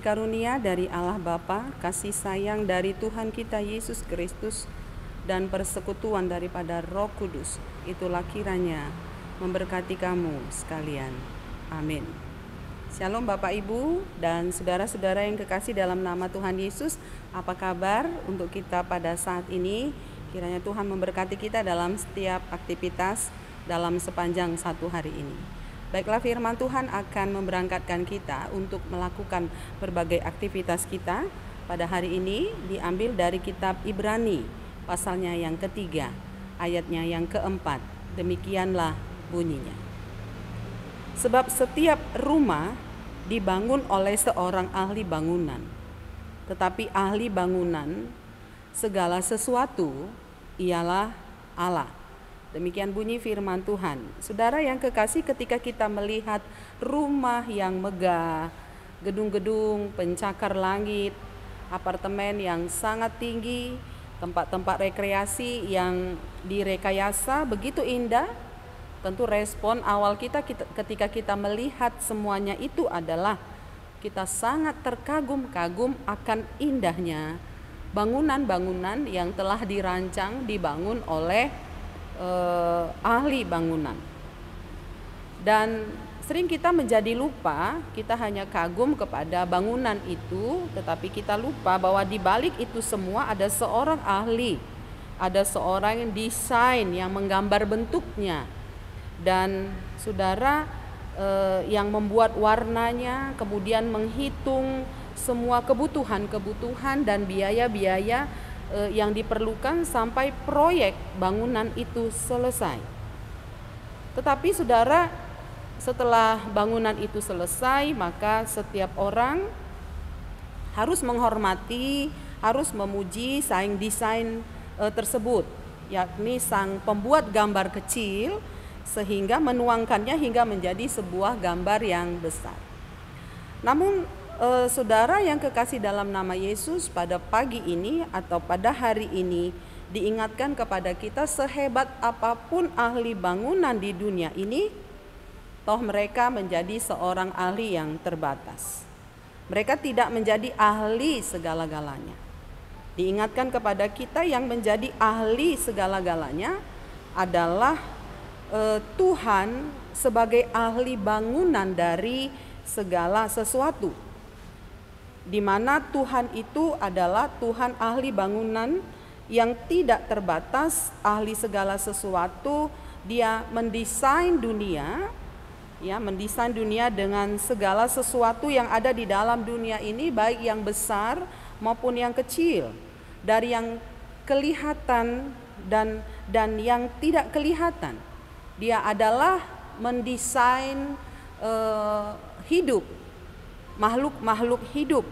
karunia dari Allah Bapa, kasih sayang dari Tuhan kita Yesus Kristus, dan persekutuan daripada Roh Kudus, itulah kiranya memberkati kamu sekalian. Amin. Shalom Bapak Ibu dan saudara-saudara yang kekasih dalam nama Tuhan Yesus. Apa kabar untuk kita pada saat ini? Kiranya Tuhan memberkati kita dalam setiap aktivitas dalam sepanjang satu hari ini. Baiklah, firman Tuhan akan memberangkatkan kita untuk melakukan berbagai aktivitas kita. Pada hari ini diambil dari kitab Ibrani, pasalnya yang ketiga, ayatnya yang keempat. Demikianlah bunyinya. Sebab setiap rumah dibangun oleh seorang ahli bangunan, tetapi ahli bangunan segala sesuatu ialah Allah. Demikian bunyi firman Tuhan. Saudara yang kekasih, ketika kita melihat rumah yang megah, gedung-gedung pencakar langit, apartemen yang sangat tinggi, tempat-tempat rekreasi yang direkayasa begitu indah, tentu respon awal kita ketika kita melihat semuanya itu adalah kita sangat terkagum-kagum akan indahnya bangunan-bangunan yang telah dirancang, dibangun oleh ahli bangunan. Dan sering kita menjadi lupa, kita hanya kagum kepada bangunan itu, tetapi kita lupa bahwa di balik itu semua ada seorang ahli, ada seorang desain yang menggambar bentuknya, dan saudara yang membuat warnanya, kemudian menghitung semua kebutuhan dan biaya-biaya yang diperlukan sampai proyek bangunan itu selesai. Tetapi saudara, setelah bangunan itu selesai, maka setiap orang harus menghormati, harus memuji sang desain tersebut, yakni sang pembuat gambar kecil, sehingga menuangkannya hingga menjadi sebuah gambar yang besar. Namun saudara yang kekasih dalam nama Yesus, pada pagi ini atau pada hari ini diingatkan kepada kita, sehebat apapun ahli bangunan di dunia ini, toh mereka menjadi seorang ahli yang terbatas. Mereka tidak menjadi ahli segala-galanya. Diingatkan kepada kita yang menjadi ahli segala-galanya adalah Tuhan sebagai ahli bangunan dari segala sesuatu, di mana Tuhan itu adalah Tuhan ahli bangunan yang tidak terbatas, ahli segala sesuatu. Dia mendesain dunia, ya, mendesain dunia dengan segala sesuatu yang ada di dalam dunia ini, baik yang besar maupun yang kecil, dari yang kelihatan dan yang tidak kelihatan. Dia adalah mendesain hidup, makhluk hidup.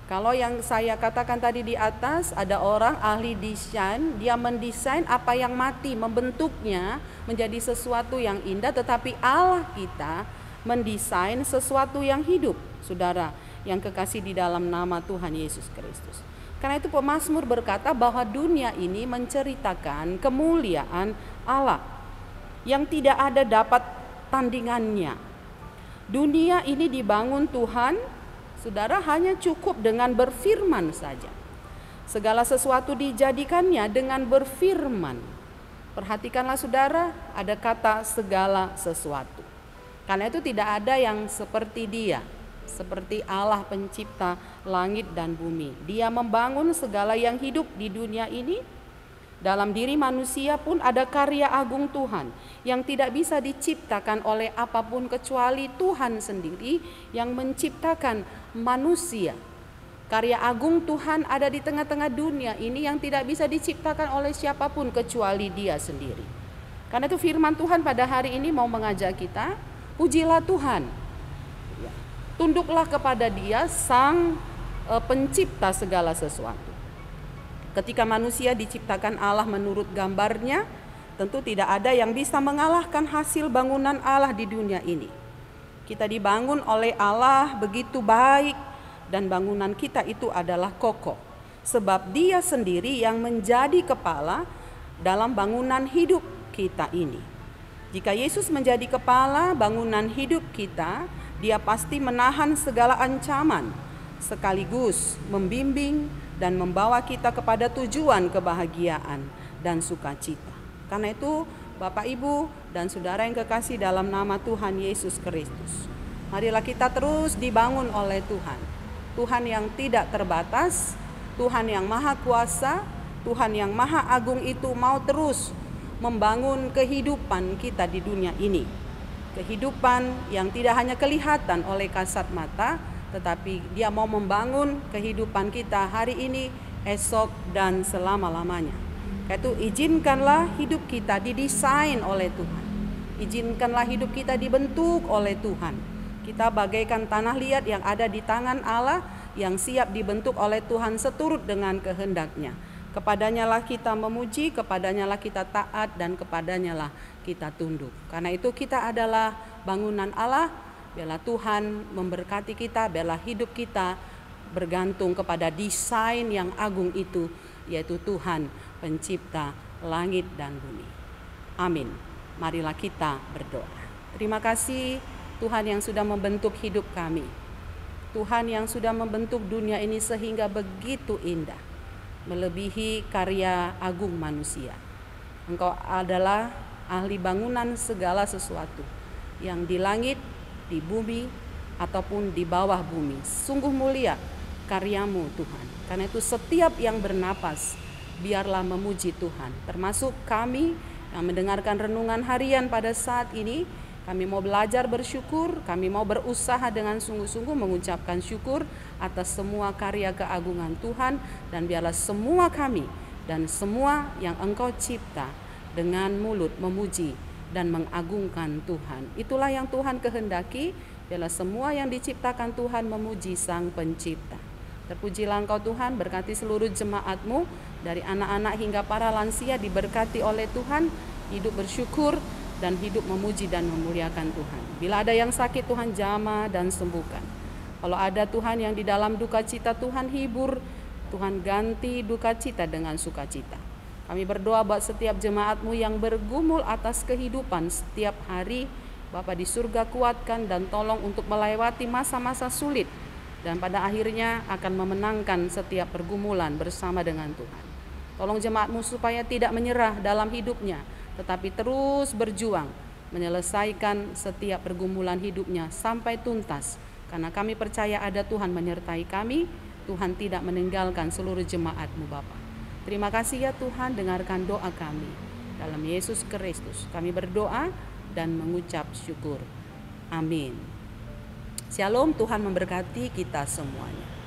Kalau yang saya katakan tadi di atas, ada orang ahli desain, dia mendesain apa yang mati, membentuknya menjadi sesuatu yang indah, tetapi Allah kita mendesain sesuatu yang hidup, saudara yang kekasih di dalam nama Tuhan Yesus Kristus. Karena itu pemazmur berkata bahwa dunia ini menceritakan kemuliaan Allah yang tidak ada dapat tandingannya. Dunia ini dibangun Tuhan, saudara, hanya cukup dengan berfirman saja. Segala sesuatu dijadikannya dengan berfirman. Perhatikanlah saudara, ada kata segala sesuatu. Karena itu tidak ada yang seperti Dia, seperti Allah pencipta langit dan bumi. Dia membangun segala yang hidup di dunia ini. Dalam diri manusia pun ada karya agung Tuhan yang tidak bisa diciptakan oleh apapun kecuali Tuhan sendiri yang menciptakan manusia. Karya agung Tuhan ada di tengah-tengah dunia ini yang tidak bisa diciptakan oleh siapapun kecuali Dia sendiri. Karena itu firman Tuhan pada hari ini mau mengajak kita, pujilah Tuhan. Tunduklah kepada Dia, sang pencipta segala sesuatu. Ketika manusia diciptakan Allah menurut gambarnya, tentu tidak ada yang bisa mengalahkan hasil bangunan Allah di dunia ini. Kita dibangun oleh Allah begitu baik, dan bangunan kita itu adalah kokoh, sebab Dia sendiri yang menjadi kepala dalam bangunan hidup kita ini. Jika Yesus menjadi kepala bangunan hidup kita, Dia pasti menahan segala ancaman, sekaligus membimbing dan membawa kita kepada tujuan kebahagiaan dan sukacita. Karena itu, Bapak, Ibu, dan saudara yang kekasih dalam nama Tuhan Yesus Kristus, marilah kita terus dibangun oleh Tuhan. Tuhan yang tidak terbatas, Tuhan yang maha kuasa, Tuhan yang maha agung itu mau terus membangun kehidupan kita di dunia ini. Kehidupan yang tidak hanya kelihatan oleh kasat mata, tetapi Dia mau membangun kehidupan kita hari ini, esok, dan selama-lamanya. Karena itu izinkanlah hidup kita didesain oleh Tuhan. Izinkanlah hidup kita dibentuk oleh Tuhan. Kita bagaikan tanah liat yang ada di tangan Allah, yang siap dibentuk oleh Tuhan seturut dengan kehendak-Nya. Kepadanyalah kita memuji, kepadanyalah kita taat, dan kepadanyalah kita tunduk. Karena itu kita adalah bangunan Allah. Biarlah Tuhan memberkati kita, biarlah hidup kita bergantung kepada desain yang agung itu, yaitu Tuhan pencipta langit dan bumi. Amin. Marilah kita berdoa. Terima kasih Tuhan yang sudah membentuk hidup kami. Tuhan yang sudah membentuk dunia ini sehingga begitu indah, melebihi karya agung manusia. Engkau adalah ahli bangunan segala sesuatu yang di langit, di bumi, ataupun di bawah bumi. Sungguh mulia karyamu Tuhan. Karena itu setiap yang bernapas, biarlah memuji Tuhan. Termasuk kami yang mendengarkan renungan harian pada saat ini. Kami mau belajar bersyukur, kami mau berusaha dengan sungguh-sungguh mengucapkan syukur atas semua karya keagungan Tuhan. Dan biarlah semua kami dan semua yang Engkau cipta dengan mulut memuji dan mengagungkan Tuhan. Itulah yang Tuhan kehendaki. Biarlah semua yang diciptakan Tuhan memuji Sang Pencipta. Terpujilah Engkau Tuhan, berkati seluruh jemaat-Mu, dari anak-anak hingga para lansia diberkati oleh Tuhan, hidup bersyukur dan hidup memuji dan memuliakan Tuhan. Bila ada yang sakit, Tuhan jamah dan sembuhkan. Kalau ada Tuhan yang di dalam duka cita, Tuhan hibur, Tuhan ganti duka cita dengan sukacita. Kami berdoa buat setiap jemaat-Mu yang bergumul atas kehidupan setiap hari. Bapa di surga, kuatkan dan tolong untuk melewati masa-masa sulit, dan pada akhirnya akan memenangkan setiap pergumulan bersama dengan Tuhan. Tolong jemaat-Mu supaya tidak menyerah dalam hidupnya, tetapi terus berjuang menyelesaikan setiap pergumulan hidupnya sampai tuntas. Karena kami percaya ada Tuhan menyertai kami, Tuhan tidak meninggalkan seluruh jemaat-Mu Bapa. Terima kasih ya Tuhan, dengarkan doa kami. Dalam Yesus Kristus kami berdoa dan mengucap syukur. Amin. Shalom, Tuhan memberkati kita semuanya.